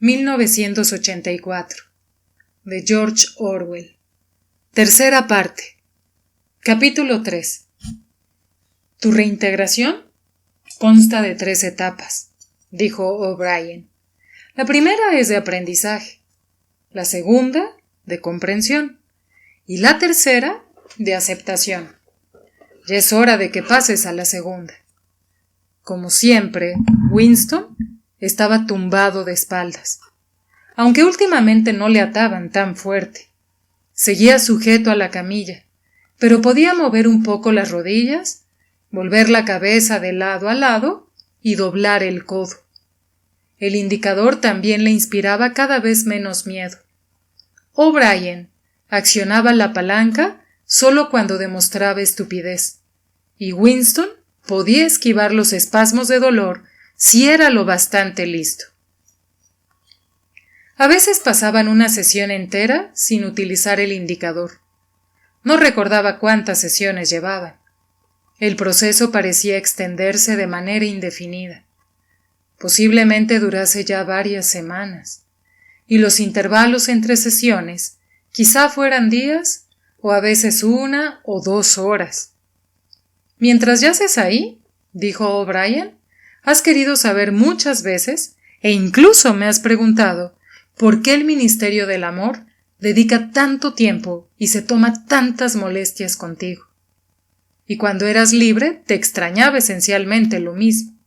«1984» de George Orwell. Tercera parte. Capítulo 3. Tu reintegración consta de 3 etapas, dijo O'Brien. La primera es de aprendizaje, la segunda de comprensión y la tercera de aceptación. Ya es hora de que pases a la segunda. Como siempre, Winston estaba tumbado de espaldas, aunque últimamente no le ataban tan fuerte. Seguía sujeto a la camilla, pero podía mover un poco las rodillas, volver la cabeza de lado a lado y doblar el codo. El indicador también le inspiraba cada vez menos miedo. O'Brien accionaba la palanca solo cuando demostraba estupidez, y Winston podía esquivar los espasmos de dolor si era lo bastante listo. A veces pasaban una sesión entera sin utilizar el indicador. No recordaba cuántas sesiones llevaban. El proceso parecía extenderse de manera indefinida. Posiblemente durase ya varias semanas, y los intervalos entre sesiones quizá fueran días o a veces 1 o 2 horas. «Mientras yaces ahí», dijo O'Brien, «has querido saber muchas veces, e incluso me has preguntado, ¿por qué el Ministerio del Amor dedica tanto tiempo y se toma tantas molestias contigo? Y cuando eras libre te extrañaba esencialmente lo mismo.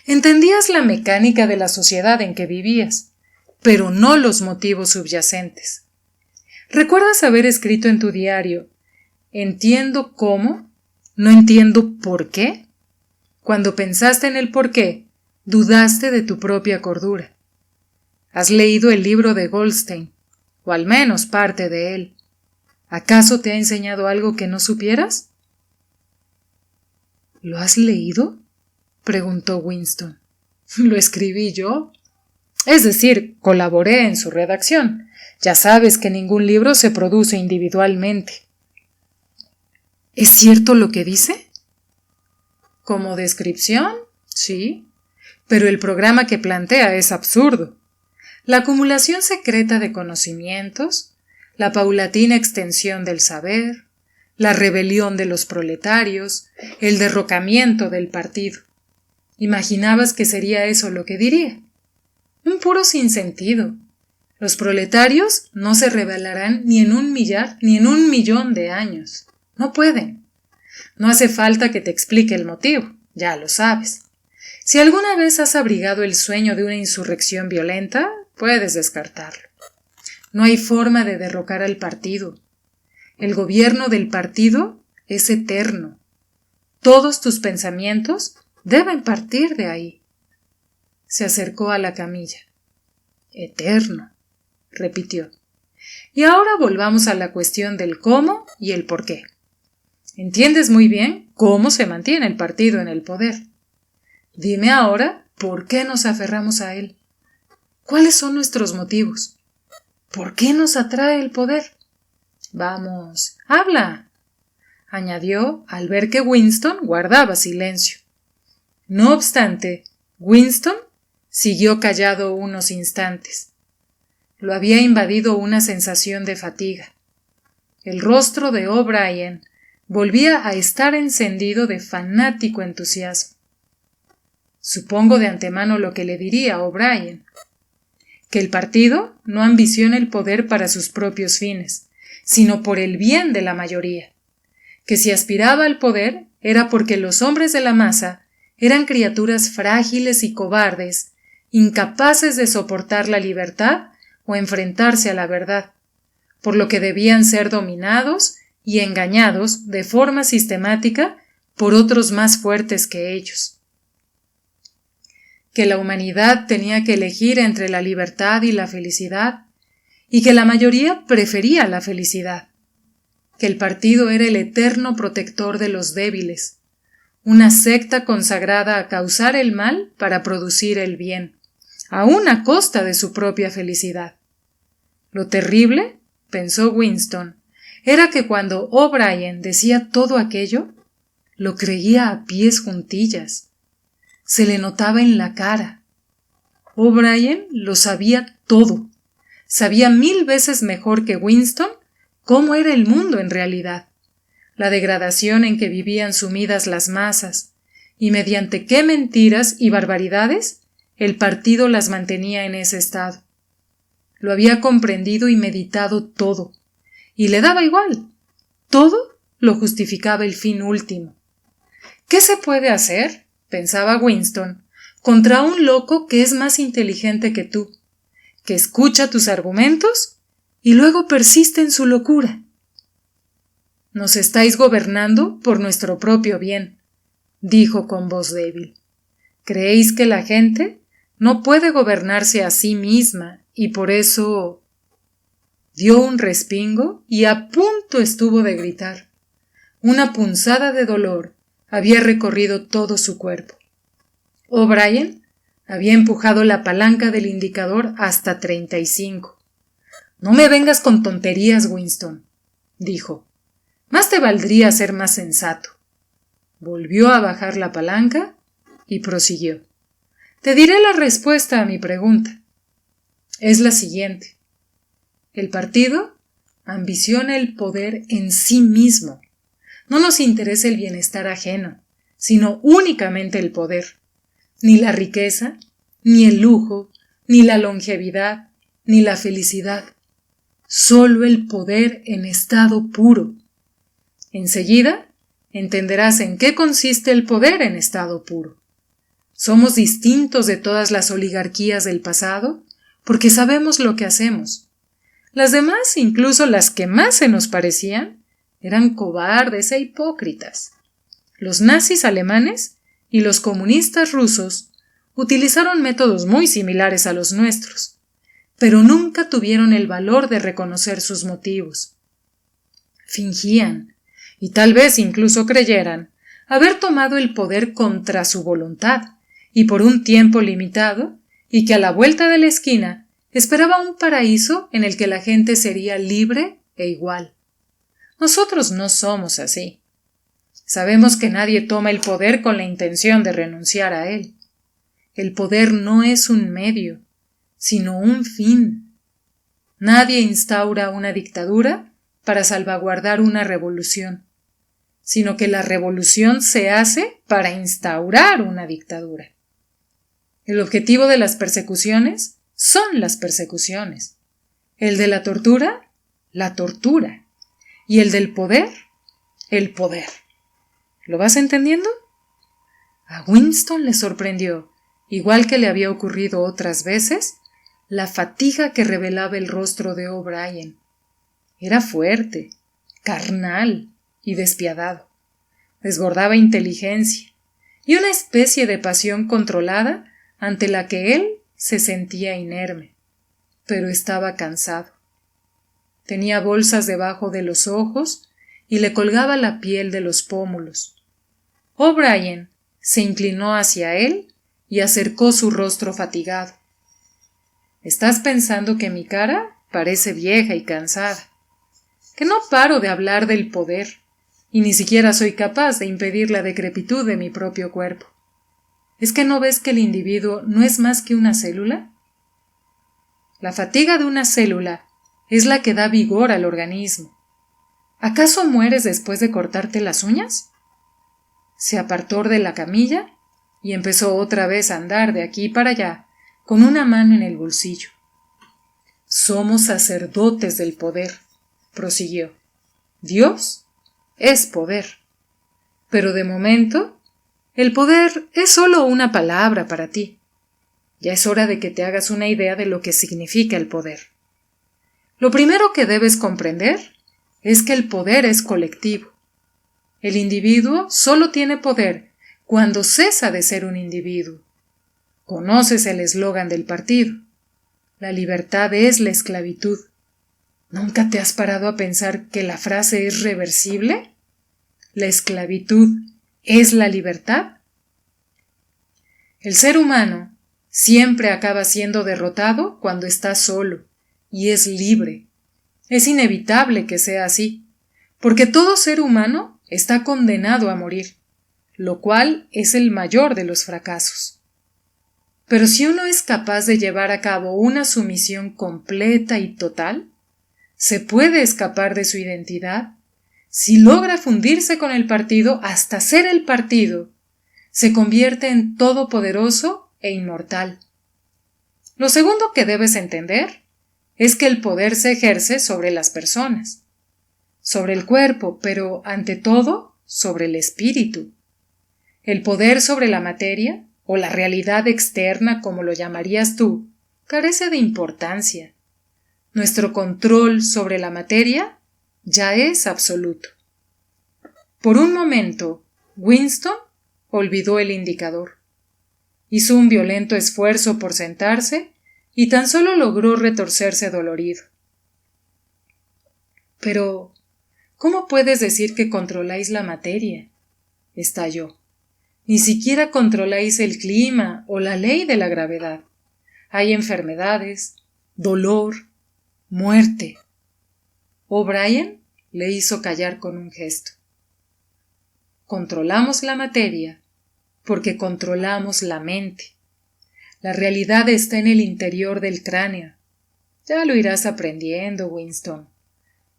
Entendías la mecánica de la sociedad en que vivías, pero no los motivos subyacentes. ¿Recuerdas haber escrito en tu diario, entiendo cómo, no entiendo por qué? Cuando pensaste en el por qué, dudaste de tu propia cordura. Has leído el libro de Goldstein, o al menos parte de él. ¿Acaso te ha enseñado algo que no supieras? ¿Lo has leído?, preguntó Winston. ¿Lo escribí yo? Es decir, colaboré en su redacción. Ya sabes que ningún libro se produce individualmente. ¿Es cierto lo que dice? Como descripción, sí, pero el programa que plantea es absurdo. La acumulación secreta de conocimientos, la paulatina extensión del saber, la rebelión de los proletarios, el derrocamiento del partido. ¿Imaginabas que sería eso lo que diría? Un puro sinsentido. Los proletarios no se rebelarán ni en 1 millar ni en 1 millón de años. No pueden. No hace falta que te explique el motivo, ya lo sabes. Si alguna vez has abrigado el sueño de una insurrección violenta, puedes descartarlo. No hay forma de derrocar al partido. El gobierno del partido es eterno. Todos tus pensamientos deben partir de ahí. Se acercó a la camilla. Eterno, repitió. Y ahora volvamos a la cuestión del cómo y el por qué. Entiendes muy bien cómo se mantiene el partido en el poder. Dime ahora por qué nos aferramos a él. ¿Cuáles son nuestros motivos? ¿Por qué nos atrae el poder? Vamos, habla, añadió al ver que Winston guardaba silencio. No obstante, Winston siguió callado unos instantes. Lo había invadido una sensación de fatiga. El rostro de O'Brien volvía a estar encendido de fanático entusiasmo. Supongo de antemano lo que le diría a O'Brien: que el partido no ambiciona el poder para sus propios fines, sino por el bien de la mayoría, que si aspiraba al poder era porque los hombres de la masa eran criaturas frágiles y cobardes, incapaces de soportar la libertad o enfrentarse a la verdad, por lo que debían ser dominados y engañados de forma sistemática por otros más fuertes que ellos. Que la humanidad tenía que elegir entre la libertad y la felicidad, y que la mayoría prefería la felicidad. Que el partido era el eterno protector de los débiles, una secta consagrada a causar el mal para producir el bien, aun a costa de su propia felicidad. Lo terrible, pensó Winston, era que cuando O'Brien decía todo aquello, lo creía a pies juntillas. Se le notaba en la cara. O'Brien lo sabía todo. Sabía 1000 veces mejor que Winston cómo era el mundo en realidad, la degradación en que vivían sumidas las masas, y mediante qué mentiras y barbaridades el partido las mantenía en ese estado. Lo había comprendido y meditado todo, y le daba igual. Todo lo justificaba el fin último. ¿Qué se puede hacer?, pensaba Winston, contra un loco que es más inteligente que tú, que escucha tus argumentos y luego persiste en su locura. Nos estáis gobernando por nuestro propio bien, dijo con voz débil. ¿Creéis que la gente no puede gobernarse a sí misma y por eso...? Dio un respingo y a punto estuvo de gritar. Una punzada de dolor había recorrido todo su cuerpo. O'Brien había empujado la palanca del indicador hasta 35. No me vengas con tonterías, Winston, dijo. Más te valdría ser más sensato. Volvió a bajar la palanca y prosiguió. Te diré la respuesta a mi pregunta. Es la siguiente. El partido ambiciona el poder en sí mismo. No nos interesa el bienestar ajeno, sino únicamente el poder. Ni la riqueza, ni el lujo, ni la longevidad, ni la felicidad. Solo el poder en estado puro. Enseguida entenderás en qué consiste el poder en estado puro. Somos distintos de todas las oligarquías del pasado porque sabemos lo que hacemos. Las demás, incluso las que más se nos parecían, eran cobardes e hipócritas. Los nazis alemanes y los comunistas rusos utilizaron métodos muy similares a los nuestros, pero nunca tuvieron el valor de reconocer sus motivos. Fingían, y tal vez incluso creyeran, haber tomado el poder contra su voluntad y por un tiempo limitado, y que a la vuelta de la esquina esperaba un paraíso en el que la gente sería libre e igual. Nosotros no somos así. Sabemos que nadie toma el poder con la intención de renunciar a él. El poder no es un medio, sino un fin. Nadie instaura una dictadura para salvaguardar una revolución, sino que la revolución se hace para instaurar una dictadura. El objetivo de las persecuciones son las persecuciones. El de la tortura, la tortura. Y el del poder, el poder. ¿Lo vas entendiendo? A Winston le sorprendió, igual que le había ocurrido otras veces, la fatiga que revelaba el rostro de O'Brien. Era fuerte, carnal y despiadado. Desbordaba inteligencia y una especie de pasión controlada ante la que él se sentía inerme, pero estaba cansado. Tenía bolsas debajo de los ojos y le colgaba la piel de los pómulos. O'Brien se inclinó hacia él y acercó su rostro fatigado. ¿Estás pensando que mi cara parece vieja y cansada? Que no paro de hablar del poder y ni siquiera soy capaz de impedir la decrepitud de mi propio cuerpo. ¿Es que no ves que el individuo no es más que una célula? La fatiga de una célula es la que da vigor al organismo. ¿Acaso mueres después de cortarte las uñas? Se apartó de la camilla y empezó otra vez a andar de aquí para allá, con una mano en el bolsillo. Somos sacerdotes del poder, prosiguió. Dios es poder. Pero de momento, el poder es solo una palabra para ti. Ya es hora de que te hagas una idea de lo que significa el poder. Lo primero que debes comprender es que el poder es colectivo. El individuo solo tiene poder cuando cesa de ser un individuo. Conoces el eslogan del partido. La libertad es la esclavitud. ¿Nunca te has parado a pensar que la frase es reversible? ¿La esclavitud es la libertad? El ser humano siempre acaba siendo derrotado cuando está solo y es libre. Es inevitable que sea así, porque todo ser humano está condenado a morir, lo cual es el mayor de los fracasos. Pero si uno es capaz de llevar a cabo una sumisión completa y total, se puede escapar de su identidad. Si logra fundirse con el partido hasta ser el partido, se convierte en todopoderoso e inmortal. Lo segundo que debes entender es que el poder se ejerce sobre las personas, sobre el cuerpo, pero ante todo sobre el espíritu. El poder sobre la materia, o la realidad externa, como lo llamarías tú, carece de importancia. Nuestro control sobre la materia ya es absoluto. Por un momento, Winston olvidó el indicador. Hizo un violento esfuerzo por sentarse y tan solo logró retorcerse dolorido. Pero, ¿cómo puedes decir que controláis la materia?, estalló. Ni siquiera controláis el clima o la ley de la gravedad. Hay enfermedades, dolor, muerte. O'Brien le hizo callar con un gesto. Controlamos la materia porque controlamos la mente. La realidad está en el interior del cráneo. Ya lo irás aprendiendo, Winston.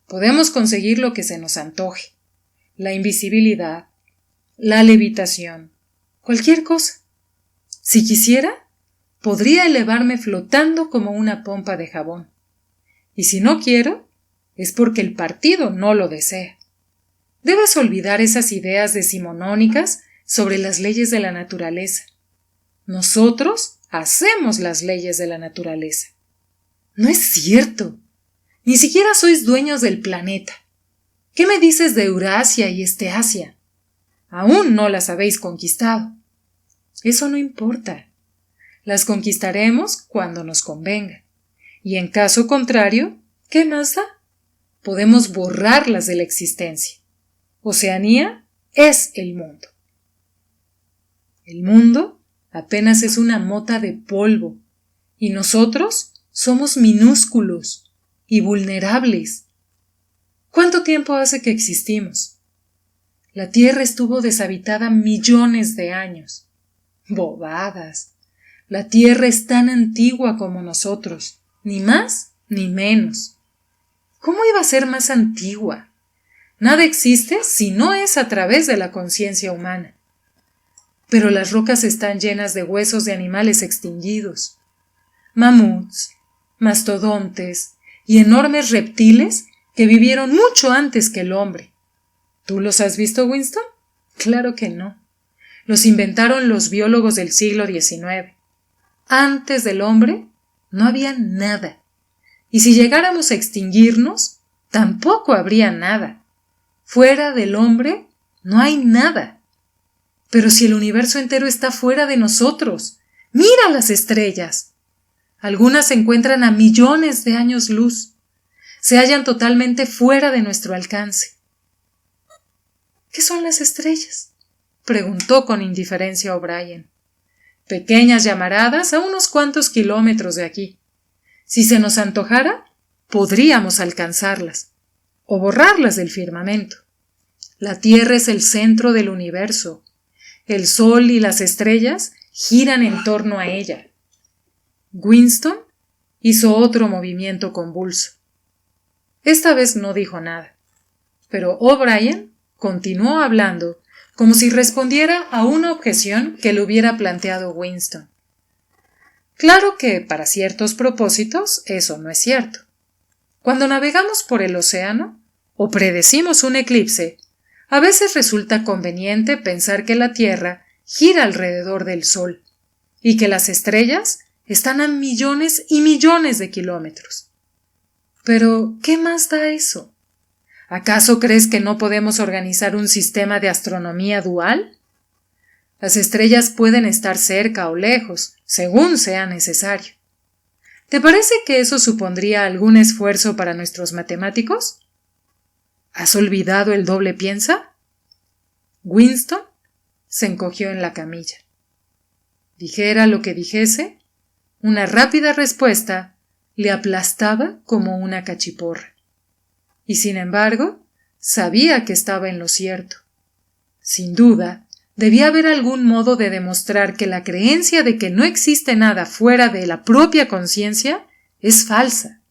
Podemos conseguir lo que se nos antoje. La invisibilidad, la levitación, cualquier cosa. Si quisiera, podría elevarme flotando como una pompa de jabón. Y si no quiero, es porque el partido no lo desea. Debes olvidar esas ideas decimonónicas sobre las leyes de la naturaleza. Nosotros hacemos las leyes de la naturaleza. No es cierto. Ni siquiera sois dueños del planeta. ¿Qué me dices de Eurasia y Asia? Aún no las habéis conquistado. Eso no importa. Las conquistaremos cuando nos convenga. Y en caso contrario, ¿qué más da? Podemos borrarlas de la existencia. Oceanía es el mundo. El mundo apenas es una mota de polvo, y nosotros somos minúsculos y vulnerables. ¿Cuánto tiempo hace que existimos? La Tierra estuvo deshabitada millones de años. Bobadas. La Tierra es tan antigua como nosotros, ni más ni menos. ¿Cómo iba a ser más antigua? Nada existe si no es a través de la conciencia humana. Pero las rocas están llenas de huesos de animales extinguidos. Mamuts, mastodontes y enormes reptiles que vivieron mucho antes que el hombre. ¿Tú los has visto, Winston? Claro que no. Los inventaron los biólogos del siglo XIX. Antes del hombre no había nada. Y si llegáramos a extinguirnos, tampoco habría nada. Fuera del hombre no hay nada. Pero si el universo entero está fuera de nosotros, ¡mira las estrellas! Algunas se encuentran a millones de años luz. Se hallan totalmente fuera de nuestro alcance. ¿Qué son las estrellas?, preguntó con indiferencia O'Brien. Pequeñas llamaradas a unos cuantos kilómetros de aquí. Si se nos antojara, podríamos alcanzarlas o borrarlas del firmamento. La Tierra es el centro del universo. El Sol y las estrellas giran en torno a ella. Winston hizo otro movimiento convulso. Esta vez no dijo nada, Pero O'Brien continuó hablando como si respondiera a una objeción que le hubiera planteado Winston. Claro que, para ciertos propósitos, eso no es cierto. Cuando navegamos por el océano, o predecimos un eclipse, a veces resulta conveniente pensar que la Tierra gira alrededor del Sol y que las estrellas están a millones y millones de kilómetros. Pero, ¿qué más da eso? ¿Acaso crees que no podemos organizar un sistema de astronomía dual? Las estrellas pueden estar cerca o lejos, según sea necesario. ¿Te parece que eso supondría algún esfuerzo para nuestros matemáticos? ¿Has olvidado el doble piensa? Winston se encogió en la camilla. Dijera lo que dijese, una rápida respuesta le aplastaba como una cachiporra. Y sin embargo, sabía que estaba en lo cierto. Sin duda, debía haber algún modo de demostrar que la creencia de que no existe nada fuera de la propia conciencia es falsa.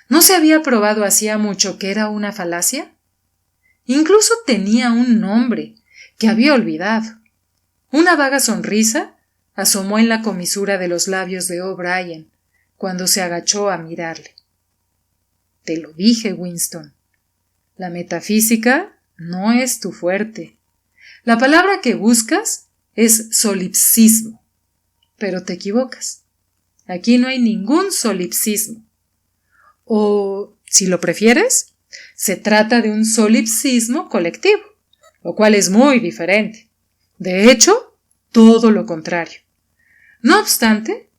¿No se había probado hacía mucho que era una falacia? Incluso tenía un nombre que había olvidado. Una vaga sonrisa asomó en la comisura de los labios de O'Brien cuando se agachó a mirarle. Te lo dije, Winston. La metafísica no es tu fuerte. La palabra que buscas es solipsismo. Pero te equivocas. Aquí no hay ningún solipsismo. O, si lo prefieres, se trata de un solipsismo colectivo, lo cual es muy diferente. De hecho, todo lo contrario. No obstante,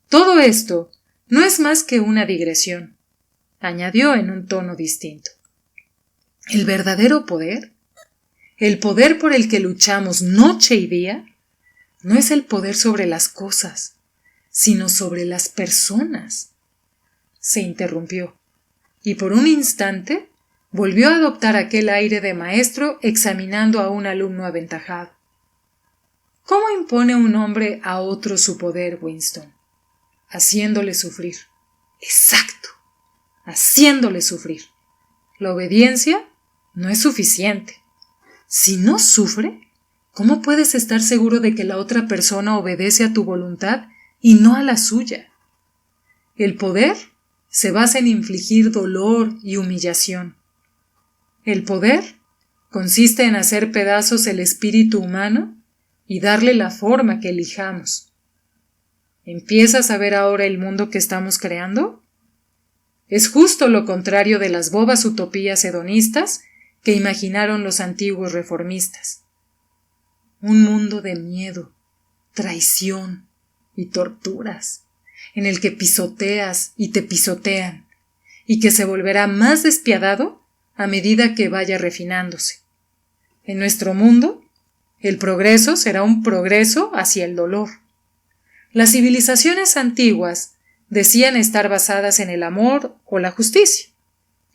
todo esto no es más que una digresión, añadió en un tono distinto. El verdadero poder, el poder por el que luchamos noche y día, no es el poder sobre las cosas, sino sobre las personas. Se interrumpió, y por un instante volvió a adoptar aquel aire de maestro examinando a un alumno aventajado. ¿Cómo impone un hombre a otro su poder, Winston? Haciéndole sufrir. Exacto, haciéndole sufrir. La obediencia no es suficiente. Si no sufre, ¿cómo puedes estar seguro de que la otra persona obedece a tu voluntad y no a la suya? El poder se basa en infligir dolor y humillación. El poder consiste en hacer pedazos el espíritu humano y darle la forma que elijamos. ¿Empiezas a ver ahora el mundo que estamos creando? Es justo lo contrario de las bobas utopías hedonistas que imaginaron los antiguos reformistas. Un mundo de miedo, traición y torturas, en el que pisoteas y te pisotean, y que se volverá más despiadado a medida que vaya refinándose. En nuestro mundo, el progreso será un progreso hacia el dolor. Las civilizaciones antiguas decían estar basadas en el amor o la justicia.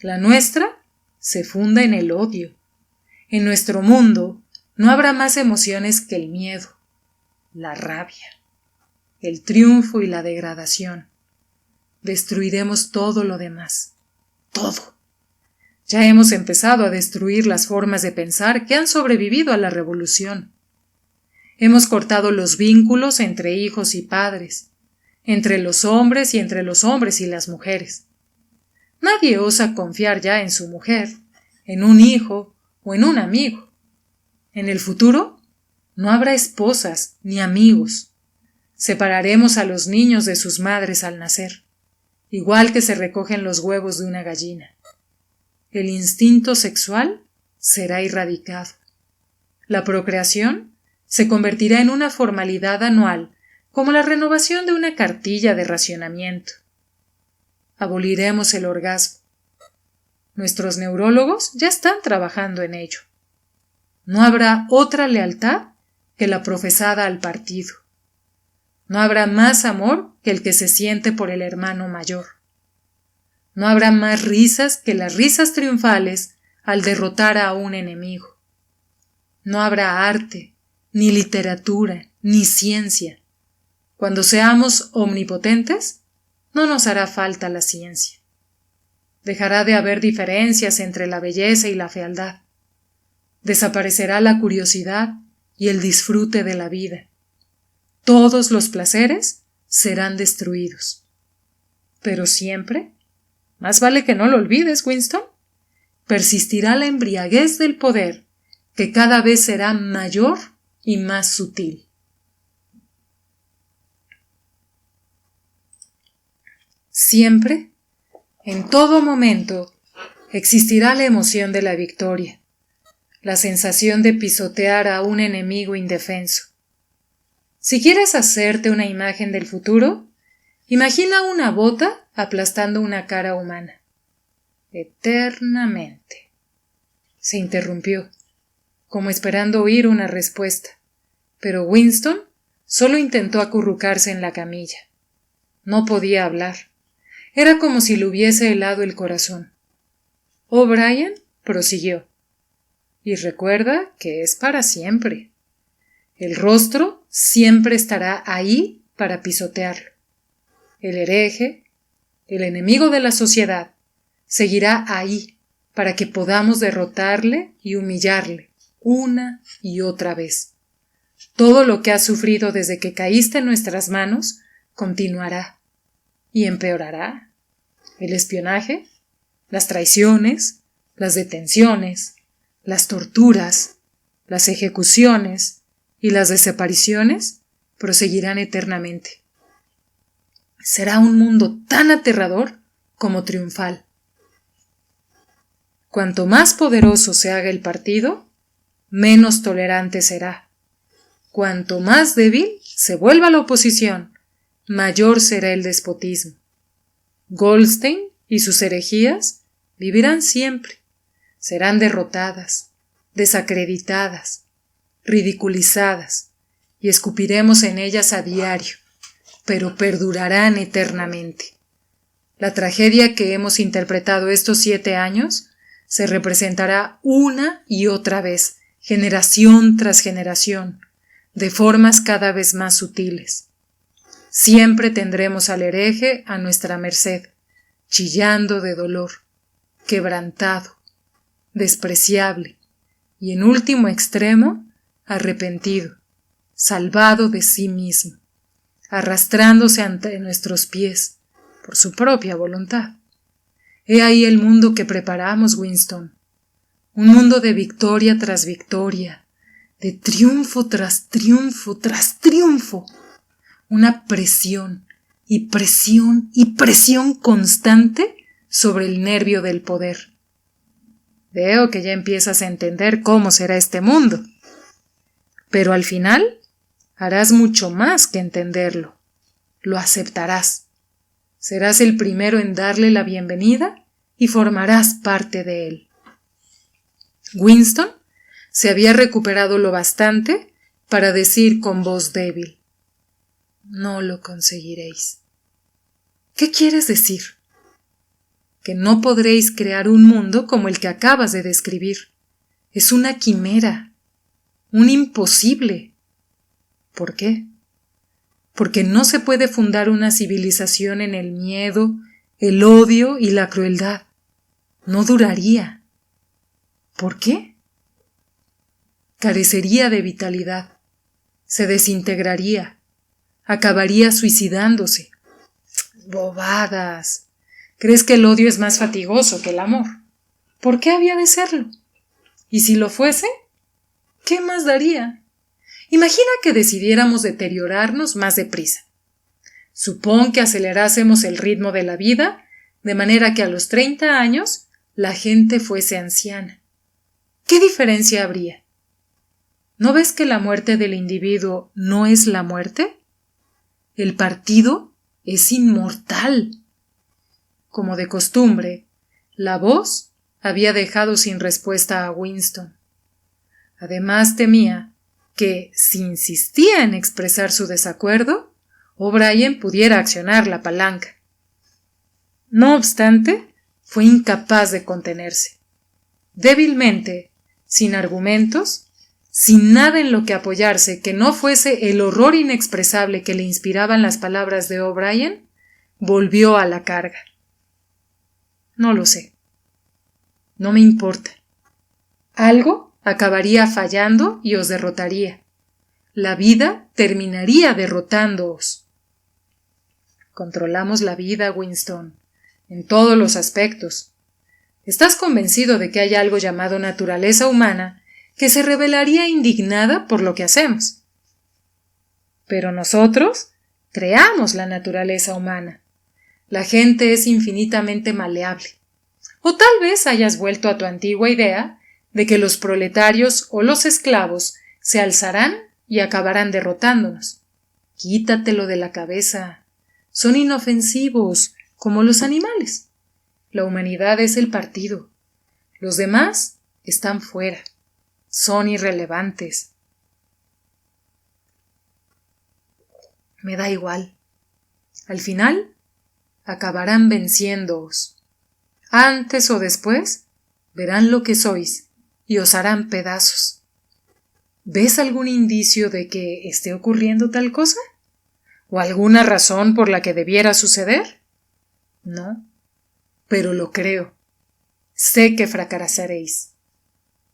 La nuestra se funda en el odio. En nuestro mundo no habrá más emociones que el miedo, la rabia, el triunfo y la degradación. Destruiremos todo lo demás. Todo. Ya hemos empezado a destruir las formas de pensar que han sobrevivido a la revolución. Hemos cortado los vínculos entre hijos y padres, entre los hombres y entre los hombres y las mujeres. Nadie osa confiar ya en su mujer, en un hijo o en un amigo. En el futuro no habrá esposas ni amigos. Separaremos a los niños de sus madres al nacer, igual que se recogen los huevos de una gallina. El instinto sexual será erradicado. La procreación se convertirá en una formalidad anual, como la renovación de una cartilla de racionamiento. Aboliremos el orgasmo. Nuestros neurólogos ya están trabajando en ello. No habrá otra lealtad que la profesada al partido. No habrá más amor que el que se siente por el hermano mayor. No habrá más risas que las risas triunfales al derrotar a un enemigo. No habrá arte, ni literatura, ni ciencia. Cuando seamos omnipotentes, no nos hará falta la ciencia. Dejará de haber diferencias entre la belleza y la fealdad. Desaparecerá la curiosidad y el disfrute de la vida. Todos los placeres serán destruidos. Pero siempre, más vale que no lo olvides, Winston, persistirá la embriaguez del poder, que cada vez será mayor y más sutil. Siempre, en todo momento, existirá la emoción de la victoria, la sensación de pisotear a un enemigo indefenso. Si quieres hacerte una imagen del futuro, imagina una bota aplastando una cara humana. Eternamente. Se interrumpió, como esperando oír una respuesta, pero Winston solo intentó acurrucarse en la camilla. No podía hablar. Era como si le hubiese helado el corazón. O'Brien prosiguió. Y recuerda que es para siempre. El rostro siempre estará ahí para pisotearlo. El hereje, el enemigo de la sociedad, seguirá ahí para que podamos derrotarle y humillarle una y otra vez. Todo lo que has sufrido desde que caíste en nuestras manos continuará y empeorará. El espionaje, las traiciones, las detenciones, las torturas, las ejecuciones y las desapariciones proseguirán eternamente. Será un mundo tan aterrador como triunfal. Cuanto más poderoso se haga el partido, menos tolerante será. Cuanto más débil se vuelva la oposición, mayor será el despotismo. Goldstein y sus herejías vivirán siempre. Serán derrotadas, desacreditadas, ridiculizadas, y escupiremos en ellas a diario, pero perdurarán eternamente. La tragedia que hemos interpretado estos 7 años se representará una y otra vez, generación tras generación, de formas cada vez más sutiles. Siempre tendremos al hereje a nuestra merced, chillando de dolor, quebrantado, despreciable y, en último extremo, arrepentido, salvado de sí mismo, arrastrándose ante nuestros pies por su propia voluntad. He ahí el mundo que preparamos, Winston, un mundo de victoria tras victoria, de triunfo tras triunfo tras triunfo, una presión y presión y presión constante sobre el nervio del poder. Veo que ya empiezas a entender cómo será este mundo. Pero al final harás mucho más que entenderlo. Lo aceptarás. Serás el primero en darle la bienvenida y formarás parte de él. Winston se había recuperado lo bastante para decir con voz débil: No lo conseguiréis. ¿Qué quieres decir? Que no podréis crear un mundo como el que acabas de describir. Es una quimera, un imposible. ¿Por qué? Porque no se puede fundar una civilización en el miedo, el odio y la crueldad. No duraría. ¿Por qué? Carecería de vitalidad, se desintegraría, acabaría suicidándose. Bobadas. ¿Crees que el odio es más fatigoso que el amor? ¿Por qué había de serlo? ¿Y si lo fuese? ¿Qué más daría? Imagina que decidiéramos deteriorarnos más deprisa. Supón que acelerásemos el ritmo de la vida, de manera que a los 30 años la gente fuese anciana. ¿Qué diferencia habría? ¿No ves que la muerte del individuo no es la muerte? El partido es inmortal. Como de costumbre, la voz había dejado sin respuesta a Winston. Además temía que, si insistía en expresar su desacuerdo, O'Brien pudiera accionar la palanca. No obstante, fue incapaz de contenerse. Débilmente, sin argumentos, sin nada en lo que apoyarse que no fuese el horror inexpresable que le inspiraban las palabras de O'Brien, volvió a la carga. No lo sé. No me importa. Algo acabaría fallando y os derrotaría. La vida terminaría derrotándoos. Controlamos la vida, Winston, en todos los aspectos. ¿Estás convencido de que hay algo llamado naturaleza humana que se revelaría indignada por lo que hacemos? Pero nosotros creamos la naturaleza humana. La gente es infinitamente maleable. O tal vez hayas vuelto a tu antigua idea de que los proletarios o los esclavos se alzarán y acabarán derrotándonos. Quítatelo de la cabeza. Son inofensivos, como los animales. La humanidad es el partido. Los demás están fuera. Son irrelevantes. Me da igual. Al final, acabarán venciéndoos. Antes o después, verán lo que sois y os harán pedazos. ¿Ves algún indicio de que esté ocurriendo tal cosa? ¿O alguna razón por la que debiera suceder? No, pero lo creo. Sé que fracasaréis.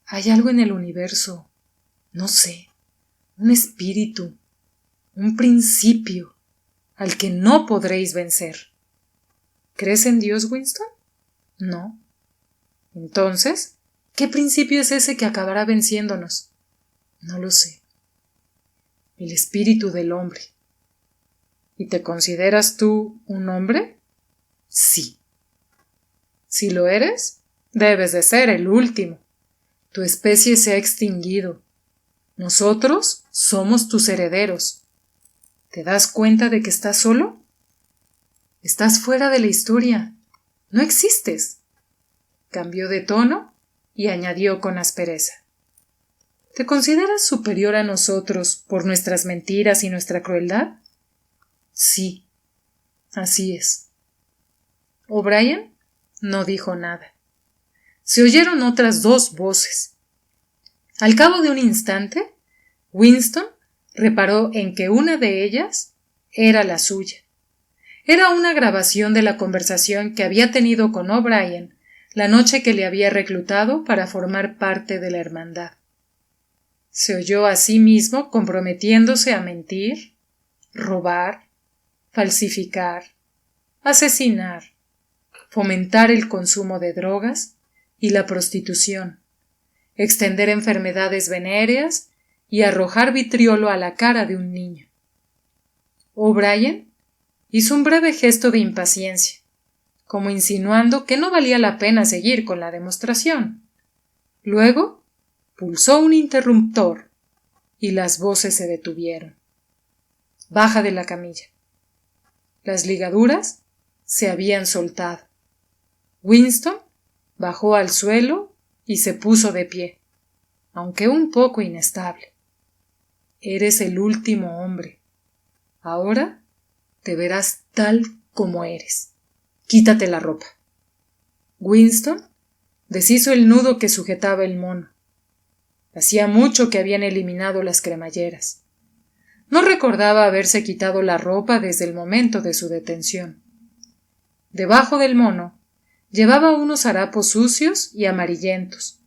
Hay algo en el universo, no sé, un espíritu, un principio al que no podréis vencer. ¿Crees en Dios, Winston? No. Entonces, ¿qué principio es ese que acabará venciéndonos? No lo sé. El espíritu del hombre. ¿Y te consideras tú un hombre? Sí. Si lo eres, debes de ser el último. Tu especie se ha extinguido. Nosotros somos tus herederos. ¿Te das cuenta de que estás solo? Estás fuera de la historia. No existes. Cambió de tono y añadió con aspereza. ¿Te consideras superior a nosotros por nuestras mentiras y nuestra crueldad? Sí, así es. O'Brien no dijo nada. Se oyeron otras dos voces. Al cabo de un instante, Winston reparó en que una de ellas era la suya. Era una grabación de la conversación que había tenido con O'Brien la noche que le había reclutado para formar parte de la hermandad. Se oyó a sí mismo comprometiéndose a mentir, robar, falsificar, asesinar, fomentar el consumo de drogas y la prostitución, extender enfermedades venéreas y arrojar vitriolo a la cara de un niño. O'Brien hizo un breve gesto de impaciencia, como insinuando que no valía la pena seguir con la demostración. Luego pulsó un interruptor y las voces se detuvieron. Baja de la camilla. Las ligaduras se habían soltado. Winston bajó al suelo y se puso de pie, aunque un poco inestable. Eres el último hombre. Ahora te verás tal como eres. Quítate la ropa. Winston deshizo el nudo que sujetaba el mono. Hacía mucho que habían eliminado las cremalleras. No recordaba haberse quitado la ropa desde el momento de su detención. Debajo del mono llevaba unos harapos sucios y amarillentos,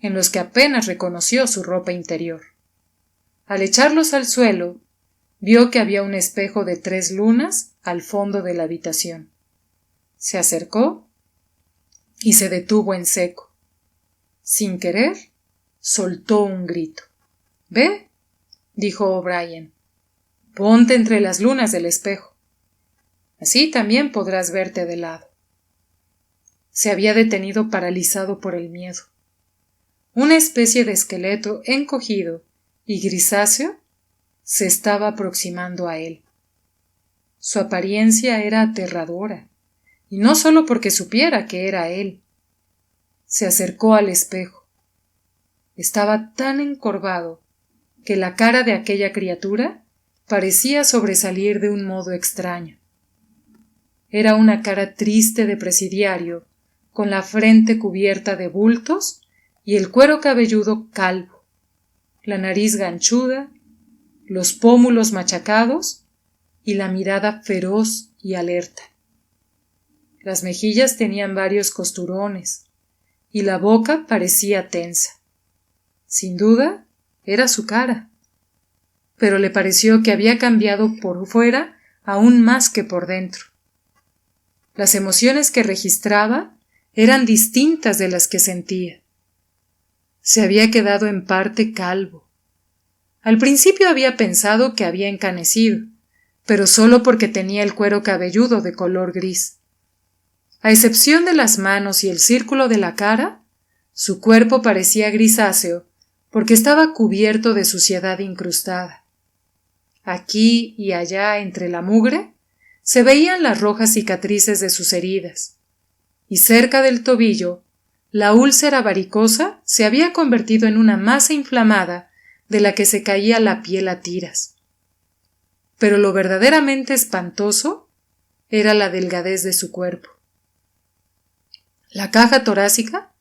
en los que apenas reconoció su ropa interior. Al echarlos al suelo, vio que había un espejo de 3 lunas al fondo de la habitación. Se acercó y se detuvo en seco. Sin querer, soltó un grito. —¿Ve? —dijo O'Brien—. Ponte entre las lunas del espejo. Así también podrás verte de lado. Se había detenido paralizado por el miedo. Una especie de esqueleto encogido y grisáceo se estaba aproximando a él. Su apariencia era aterradora, y no solo porque supiera que era él. Se acercó al espejo. Estaba tan encorvado que la cara de aquella criatura parecía sobresalir de un modo extraño. Era una cara triste de presidiario, con la frente cubierta de bultos y el cuero cabelludo calvo, la nariz ganchuda, los pómulos machacados y la mirada feroz y alerta. Las mejillas tenían varios costurones y la boca parecía tensa. Sin duda, era su cara. Pero le pareció que había cambiado por fuera aún más que por dentro. Las emociones que registraba eran distintas de las que sentía. Se había quedado en parte calvo. Al principio había pensado que había encanecido, pero solo porque tenía el cuero cabelludo de color gris. A excepción de las manos y el círculo de la cara, su cuerpo parecía grisáceo porque estaba cubierto de suciedad incrustada. Aquí y allá entre la mugre se veían las rojas cicatrices de sus heridas, y cerca del tobillo la úlcera varicosa se había convertido en una masa inflamada de la que se caía la piel a tiras. Pero lo verdaderamente espantoso era la delgadez de su cuerpo. La caja torácica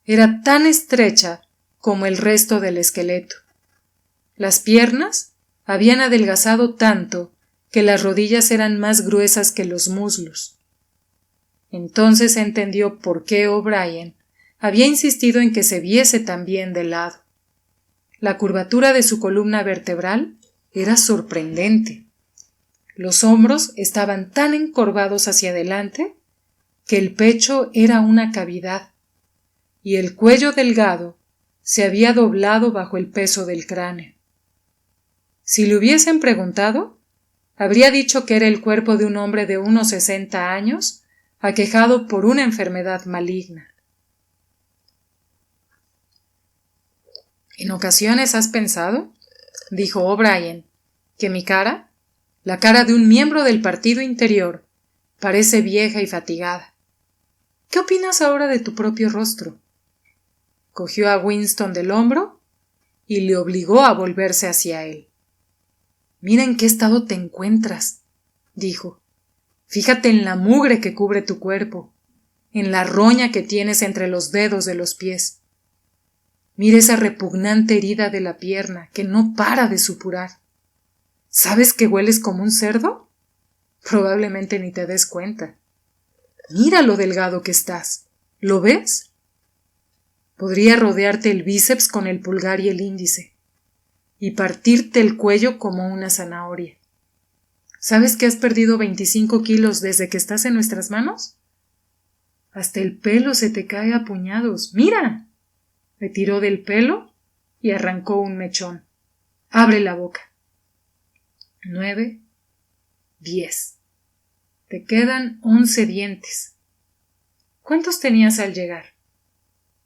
era tan estrecha como el resto del esqueleto. Las piernas habían adelgazado tanto que las rodillas eran más gruesas que los muslos. Entonces entendió por qué O'Brien había insistido en que se viese también de lado. La curvatura de su columna vertebral era sorprendente. Los hombros estaban tan encorvados hacia adelante que el pecho era una cavidad, y el cuello delgado se había doblado bajo el peso del cráneo. Si le hubiesen preguntado, habría dicho que era el cuerpo de un hombre de unos 60 años, aquejado por una enfermedad maligna. ¿En ocasiones has pensado, dijo O'Brien, que mi cara, la cara de un miembro del partido interior, parece vieja y fatigada? ¿Qué opinas ahora de tu propio rostro? Cogió a Winston del hombro y le obligó a volverse hacia él. Mira en qué estado te encuentras, dijo. Fíjate en la mugre que cubre tu cuerpo, en la roña que tienes entre los dedos de los pies. Mira esa repugnante herida de la pierna que no para de supurar. ¿Sabes que hueles como un cerdo? Probablemente ni te des cuenta. Mira lo delgado que estás. ¿Lo ves? Podría rodearte el bíceps con el pulgar y el índice, y partirte el cuello como una zanahoria. ¿Sabes que has perdido 25 kilos desde que estás en nuestras manos? Hasta el pelo se te cae a puñados. ¡Mira! Le tiró del pelo y arrancó un mechón. Abre la boca. 9, 10. Te quedan 11 dientes. ¿Cuántos tenías al llegar?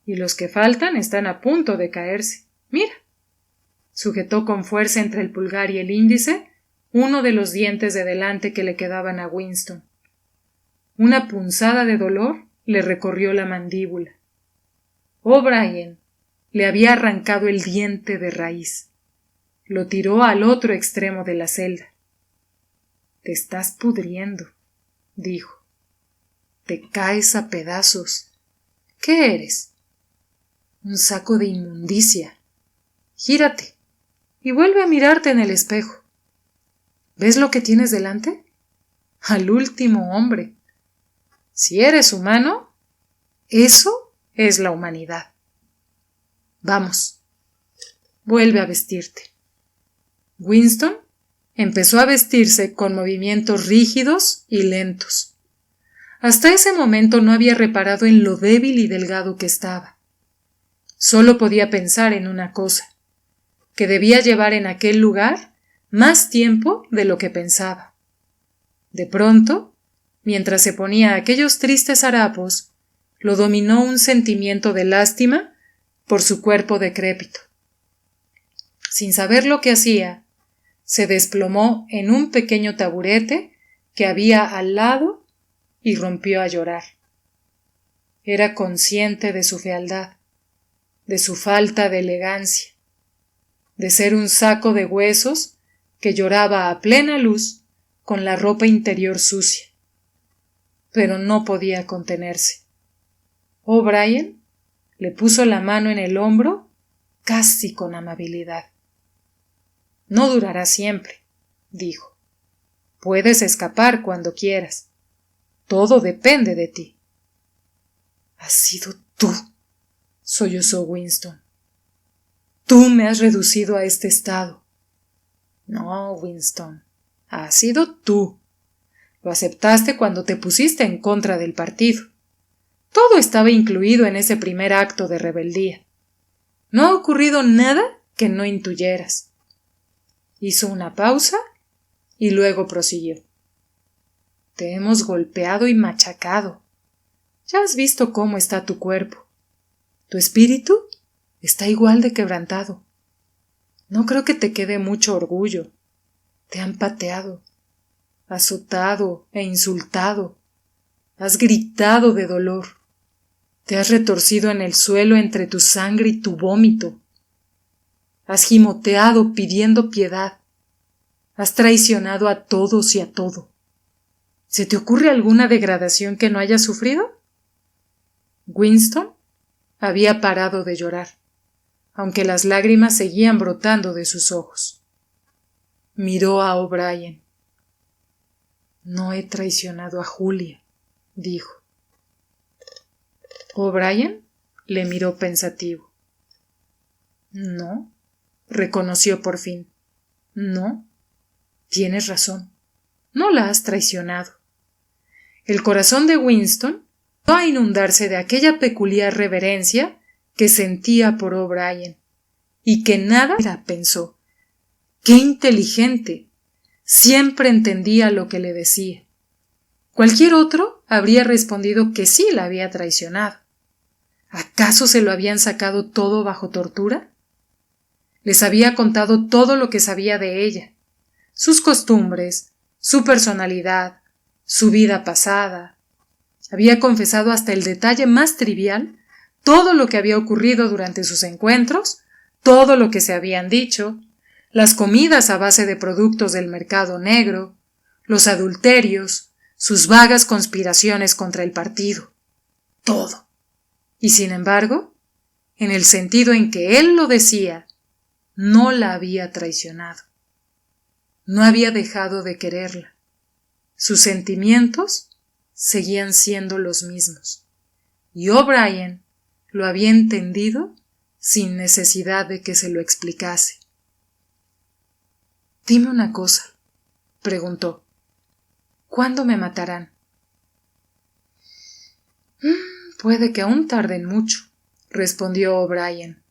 Y los que faltan están a punto de caerse. Mira. Sujetó con fuerza entre el pulgar y el índice uno de los dientes de delante que le quedaban a Winston. Una punzada de dolor le recorrió la mandíbula. O'Brien le había arrancado el diente de raíz. Lo tiró al otro extremo de la celda. Te estás pudriendo, dijo. Te caes a pedazos. ¿Qué eres? Un saco de inmundicia. Gírate y vuelve a mirarte en el espejo. ¿Ves lo que tienes delante? Al último hombre. Si eres humano, eso es la humanidad. Vamos, vuelve a vestirte. Winston empezó a vestirse con movimientos rígidos y lentos. Hasta ese momento no había reparado en lo débil y delgado que estaba. Solo podía pensar en una cosa, que debía llevar en aquel lugar más tiempo de lo que pensaba. De pronto, mientras se ponía aquellos tristes harapos, lo dominó un sentimiento de lástima por su cuerpo decrépito. Sin saber lo que hacía, se desplomó en un pequeño taburete que había al lado y rompió a llorar. Era consciente de su fealdad, de su falta de elegancia, de ser un saco de huesos que lloraba a plena luz con la ropa interior sucia. Pero no podía contenerse. O'Brien le puso la mano en el hombro casi con amabilidad. No durará siempre, dijo. Puedes escapar cuando quieras. Todo depende de ti. Has sido tú, sollozó Winston. Tú me has reducido a este estado. No, Winston, has sido tú. Lo aceptaste cuando te pusiste en contra del partido. Todo estaba incluido en ese primer acto de rebeldía. No ha ocurrido nada que no intuyeras. Hizo una pausa y luego prosiguió. Te hemos golpeado y machacado. Ya has visto cómo está tu cuerpo. Tu espíritu está igual de quebrantado. No creo que te quede mucho orgullo. Te han pateado, azotado e insultado. Has gritado de dolor. Te has retorcido en el suelo entre tu sangre y tu vómito. Has gimoteado pidiendo piedad. Has traicionado a todos y a todo. ¿Se te ocurre alguna degradación que no hayas sufrido? Winston había parado de llorar, aunque las lágrimas seguían brotando de sus ojos. Miró a O'Brien. No he traicionado a Julia, dijo. O'Brien le miró pensativo. No, reconoció por fin. No, tienes razón. No la has traicionado. El corazón de Winston empezó a inundarse de aquella peculiar reverencia que sentía por O'Brien, y que nada era, pensó. ¡Qué inteligente! Siempre entendía lo que le decía. Cualquier otro habría respondido que sí la había traicionado. ¿Acaso se lo habían sacado todo bajo tortura? Les había contado todo lo que sabía de ella, sus costumbres, su personalidad, su vida pasada. Había confesado hasta el detalle más trivial todo lo que había ocurrido durante sus encuentros, todo lo que se habían dicho, las comidas a base de productos del mercado negro, los adulterios, sus vagas conspiraciones contra el partido. Todo. Y sin embargo, en el sentido en que él lo decía, no la había traicionado. No había dejado de quererla. Sus sentimientos seguían siendo los mismos. Y O'Brien lo había entendido sin necesidad de que se lo explicase. Dime una cosa, preguntó. ¿Cuándo me matarán? Puede que aún tarden mucho, respondió O'Brien.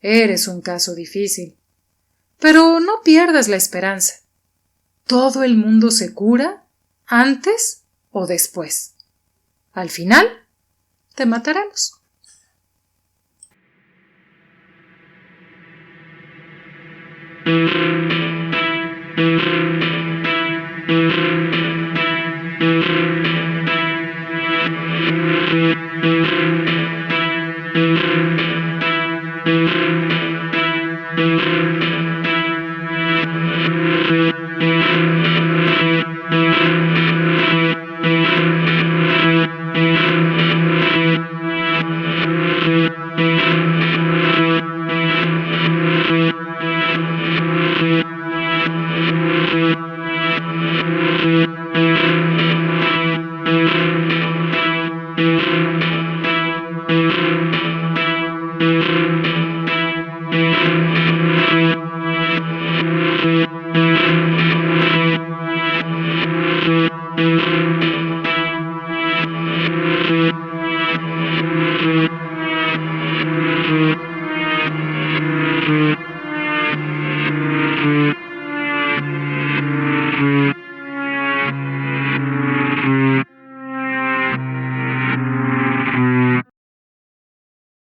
Eres un caso difícil. Pero no pierdas la esperanza. Todo el mundo se cura antes o después. Al final, te mataremos.